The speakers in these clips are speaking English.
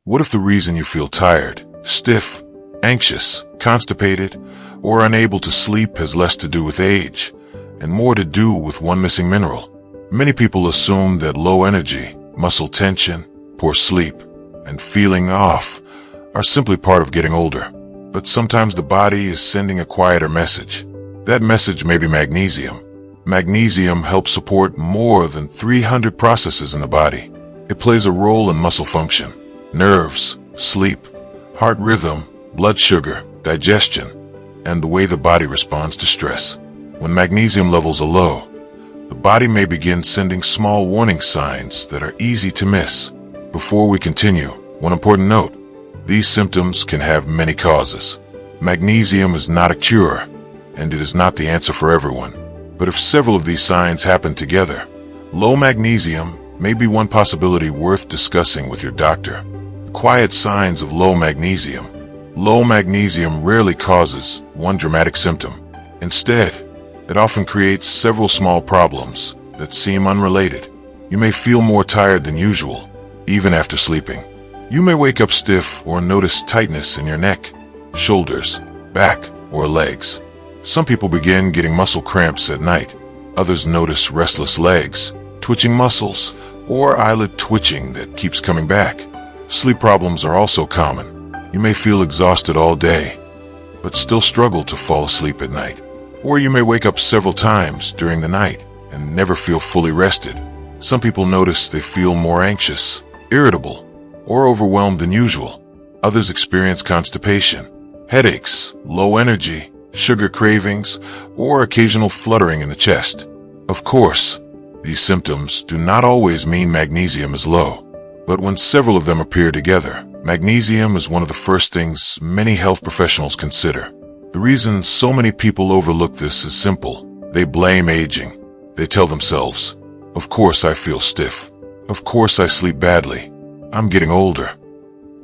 What if the reason you feel tired, stiff, anxious, constipated, or unable to sleep has less to do with age and more to do with one missing mineral? Many people assume that low energy, muscle tension, poor sleep, and feeling off are simply part of getting older. But sometimes the body is sending a quieter message. That message may be magnesium. Magnesium helps support more than 300 processes in the body. It plays a role in muscle function, nerves, sleep, heart rhythm, blood sugar, digestion, and the way the body responds to stress. When magnesium levels are low, the body may begin sending small warning signs that are easy to miss. Before we continue, one important note: these symptoms can have many causes. Magnesium is not a cure, and it is not the answer for everyone. But if several of these signs happen together, low magnesium may be one possibility worth discussing with your doctor. Quiet signs of low magnesium. Low magnesium rarely causes one dramatic symptom. Instead, it often creates several small problems that seem unrelated. You may feel more tired than usual, even after sleeping. You may wake up stiff or notice tightness in your neck, shoulders, back, or legs. Some people begin getting muscle cramps at night. Others notice restless legs, twitching muscles, or eyelid twitching that keeps coming back. Sleep problems are also common. You may feel exhausted all day, but still struggle to fall asleep at night. Or you may wake up several times during the night and never feel fully rested. Some people notice they feel more anxious, irritable, or overwhelmed than usual. Others experience constipation, headaches, low energy, sugar cravings, or occasional fluttering in the chest. Of course, these symptoms do not always mean magnesium is low, but when several of them appear together, magnesium is one of the first things many health professionals consider. The reason so many people overlook this is simple. They blame aging. They tell themselves, "Of course I feel stiff. Of course I sleep badly. I'm getting older."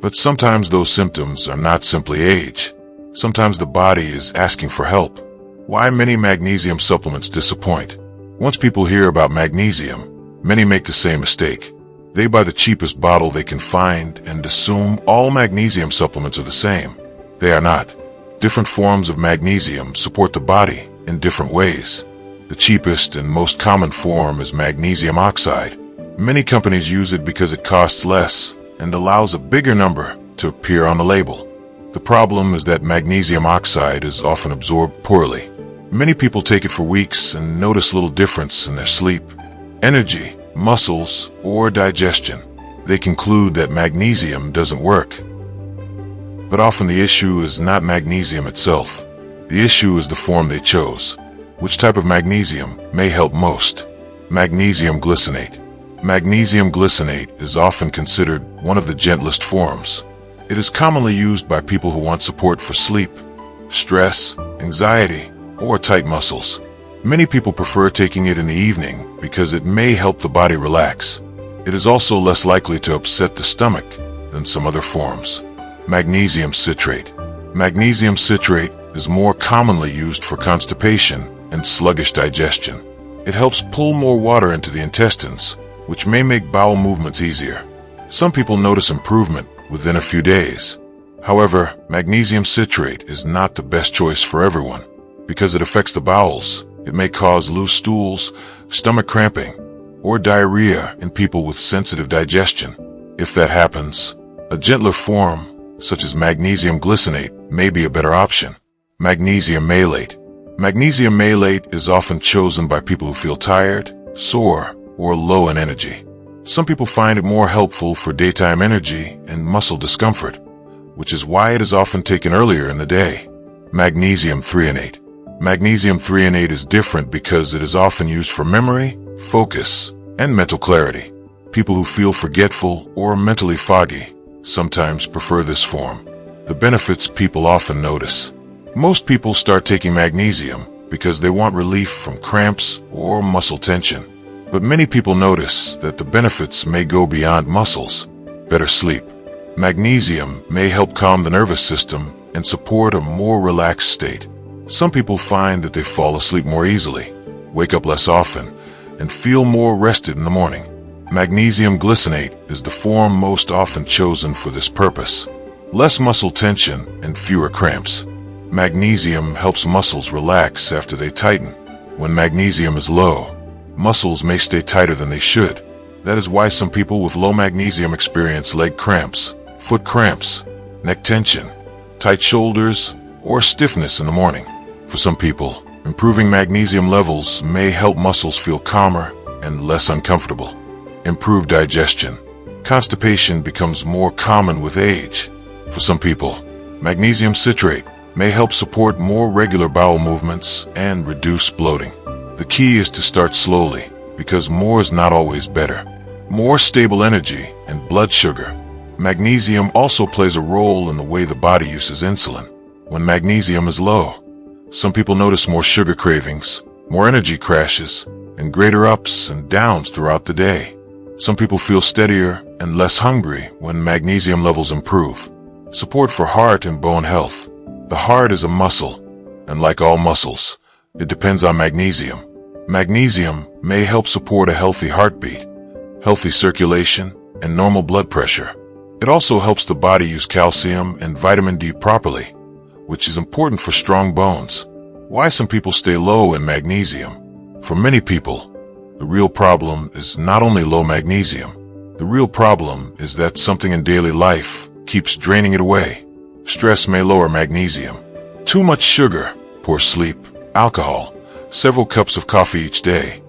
But sometimes those symptoms are not simply age. Sometimes the body is asking for help. Why many magnesium supplements disappoint? Once people hear about magnesium, many make the same mistake. They buy the cheapest bottle they can find and assume all magnesium supplements are the same. They are not. Different forms of magnesium support the body in different ways. The cheapest and most common form is magnesium oxide. Many companies use it because it costs less and allows a bigger number to appear on the label. The problem is that magnesium oxide is often absorbed poorly. Many people take it for weeks and notice little difference in their sleep, energy, muscles, or digestion. They conclude that magnesium doesn't work. But often the issue is not magnesium itself. The issue is the form they chose. Which type of magnesium may help most? Magnesium glycinate. Magnesium glycinate is often considered one of the gentlest forms. It is commonly used by people who want support for sleep, stress, anxiety, or tight muscles. Many people prefer taking it in the evening because it may help the body relax. It is also less likely to upset the stomach than some other forms. Magnesium citrate. Magnesium citrate is more commonly used for constipation and sluggish digestion. It helps pull more water into the intestines, which may make bowel movements easier. Some people notice improvement within a few days. However, magnesium citrate is not the best choice for everyone. Because it affects the bowels, it may cause loose stools, stomach cramping, or diarrhea in people with sensitive digestion. If that happens, a gentler form, such as magnesium glycinate, may be a better option. Magnesium malate. Magnesium malate is often chosen by people who feel tired, sore, or low in energy. Some people find it more helpful for daytime energy and muscle discomfort, which is why it is often taken earlier in the day. Magnesium threonate. Magnesium threonate is different because it is often used for memory, focus, and mental clarity. People who feel forgetful or mentally foggy sometimes prefer this form. The benefits people often notice. Most people start taking magnesium because they want relief from cramps or muscle tension. But many people notice that the benefits may go beyond muscles. Better sleep. Magnesium may help calm the nervous system and support a more relaxed state. Some people find that they fall asleep more easily, wake up less often, and feel more rested in the morning. Magnesium glycinate is the form most often chosen for this purpose. Less muscle tension and fewer cramps. Magnesium helps muscles relax after they tighten. When magnesium is low, muscles may stay tighter than they should. That is why some people with low magnesium experience leg cramps, foot cramps, neck tension, tight shoulders, or stiffness in the morning. For some people, improving magnesium levels may help muscles feel calmer and less uncomfortable. Improved digestion. Constipation becomes more common with age. For some people, magnesium citrate may help support more regular bowel movements and reduce bloating. The key is to start slowly, because more is not always better. More stable energy and blood sugar. Magnesium also plays a role in the way the body uses insulin. When magnesium is low, some people notice more sugar cravings, more energy crashes, and greater ups and downs throughout the day. Some people feel steadier and less hungry when magnesium levels improve. Support for heart and bone health. The heart is a muscle, and like all muscles, it depends on magnesium. Magnesium may help support a healthy heartbeat, healthy circulation, and normal blood pressure. It also helps the body use calcium and vitamin D properly, which is important for strong bones. Why some people stay low in magnesium? For many people, the real problem is not only low magnesium. The real problem is that something in daily life keeps draining it away. Stress may lower magnesium. Too much sugar, poor sleep, alcohol, several cups of coffee each day,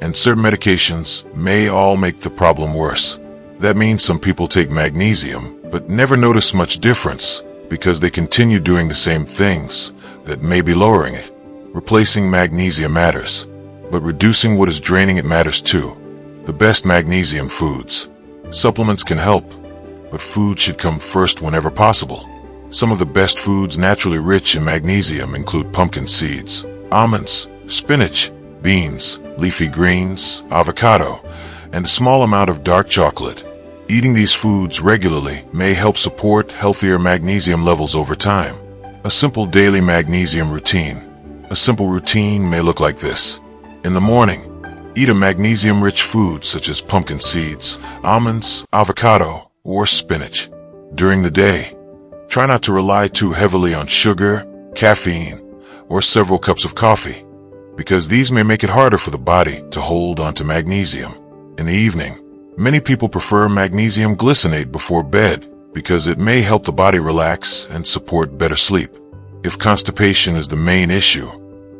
and certain medications may all make the problem worse. That means some people take magnesium but never notice much difference because they continue doing the same things that may be lowering it. Replacing magnesium matters, but reducing what is draining it matters too. The best magnesium foods. Supplements can help, but food should come first whenever possible. Some of the best foods naturally rich in magnesium include pumpkin seeds, almonds, spinach, beans, leafy greens, avocado, and a small amount of dark chocolate. Eating these foods regularly may help support healthier magnesium levels over time. A simple daily magnesium routine. A simple routine may look like this. In the morning, eat a magnesium-rich food such as pumpkin seeds, almonds, avocado, or spinach. During the day, try not to rely too heavily on sugar, caffeine, or several cups of coffee, because these may make it harder for the body to hold onto magnesium. In the evening, many people prefer magnesium glycinate before bed because it may help the body relax and support better sleep. If constipation is the main issue,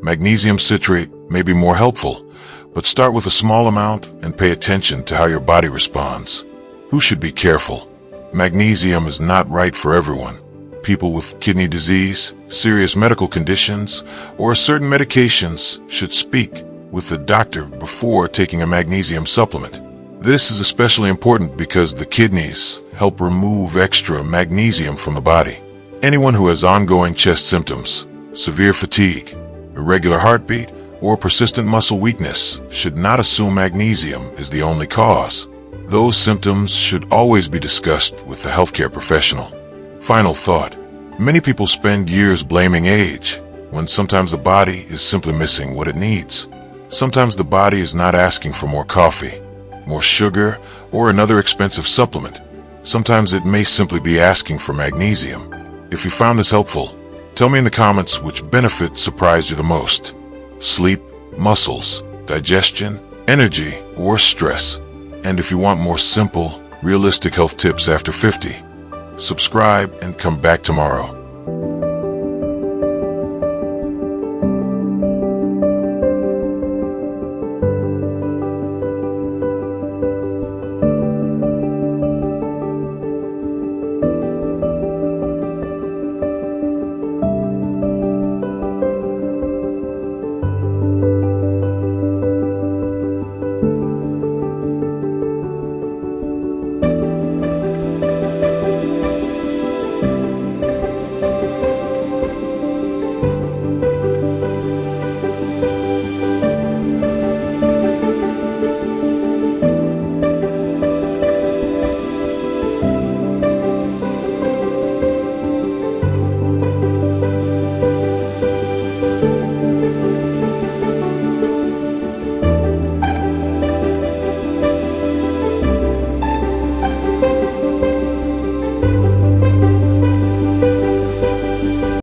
magnesium citrate may be more helpful, but start with a small amount and pay attention to how your body responds. Who should be careful? Magnesium is not right for everyone. People with kidney disease, serious medical conditions, or certain medications should speak with the doctor before taking a magnesium supplement. This is especially important because the kidneys help remove extra magnesium from the body. Anyone who has ongoing chest symptoms, severe fatigue, irregular heartbeat, or persistent muscle weakness should not assume magnesium is the only cause. Those symptoms should always be discussed with the healthcare professional. Final thought. Many people spend years blaming age, when sometimes the body is simply missing what it needs. Sometimes the body is not asking for more coffee, more sugar, or another expensive supplement. Sometimes it may simply be asking for magnesium. If you found this helpful, tell me in the comments which benefit surprised you the most. Sleep, muscles, digestion, energy, or stress. And if you want more simple, realistic health tips after 50, subscribe and come back tomorrow.